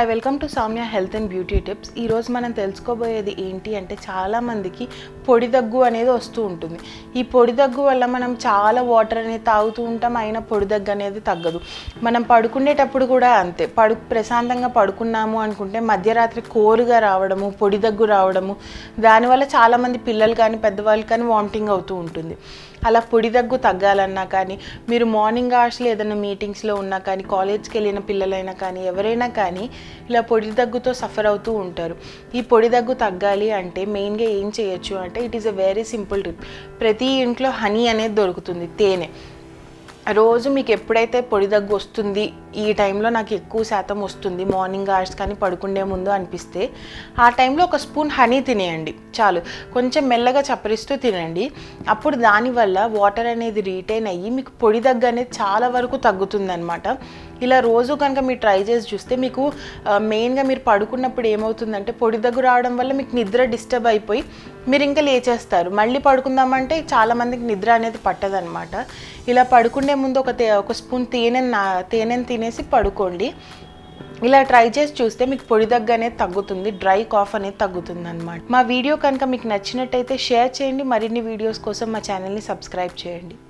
Hi, welcome to Soumya health and beauty tips. ఈరోజు మనం తెలుసుకోబోయేది ఏంటి అంటే, చాలామందికి పొడి దగ్గు అనేది వస్తూ ఉంటుంది. ఈ పొడి దగ్గు వల్ల మనం చాలా వాటర్ అనేది తాగుతూ ఉంటాం, అయినా పొడి దగ్గు అనేది తగ్గదు. మనం పడుకునేటప్పుడు కూడా అంతే, ప్రశాంతంగా పడుకున్నాము అనుకుంటే మధ్యరాత్రి కోరుగా రావడము, పొడి దగ్గు రావడము, దానివల్ల చాలామంది పిల్లలు కానీ పెద్దవాళ్ళు కానీ వామిటింగ్ అవుతూ ఉంటుంది. అలా పొడి దగ్గు తగ్గాలన్నా కానీ, మీరు మార్నింగ్ అవర్స్లో ఏదైనా మీటింగ్స్లో ఉన్నా కానీ, కాలేజ్కి వెళ్ళిన పిల్లలైనా కానీ, ఎవరైనా కానీ ఇలా పొడి దగ్గుతో సఫర్ అవుతూ ఉంటారు. ఈ పొడి దగ్గు తగ్గాలి అంటే మెయిన్గా ఏం చేయొచ్చు అంటే, it is a very simple tip. ప్రతి ఇంట్లో హనీ అనేది దొరుకుతుంది, తేనె. రోజు మీకు ఎప్పుడైతే పొడి దగ్గు వస్తుంది, ఈ టైంలో నాకు ఎక్కువ శాతం వస్తుంది, మార్నింగ్ అవర్స్ కానీ పడుకునే ముందు అనిపిస్తే, ఆ టైంలో ఒక స్పూన్ హనీ తినేయండి చాలు. కొంచెం మెల్లగా చప్పరిస్తూ తినండి. అప్పుడు దానివల్ల వాటర్ అనేది రీటైన్ అయ్యి మీకు పొడి దగ్గు అనేది చాలా వరకు తగ్గుతుందన్నమాట. ఇలా రోజు కనుక మీరు ట్రై చేసి చూస్తే మీకు మెయిన్గా మీరు పడుకున్నప్పుడు ఏమవుతుందంటే, పొడి దగ్గు రావడం వల్ల మీకు నిద్ర డిస్టర్బ్ అయిపోయి మీరు ఇంకా లేచేస్తారు. మళ్ళీ పడుకుందామంటే చాలామందికి నిద్ర అనేది పట్టదనమాట. ఇలా పడుకునే ముందు ఒక స్పూన్ తేనెని తినేసి పడుకోండి. ఇలా ట్రై చేసి చూస్తే మీకు పొడి దగ్గు అనేది తగ్గుతుంది, డ్రై కాఫ్ అనేది తగ్గుతుంది అనమాట. మా వీడియో కనుక మీకు నచ్చినట్టయితే షేర్ చేయండి. మరిన్ని వీడియోస్ కోసం మా ఛానల్ని సబ్స్క్రైబ్ చేయండి.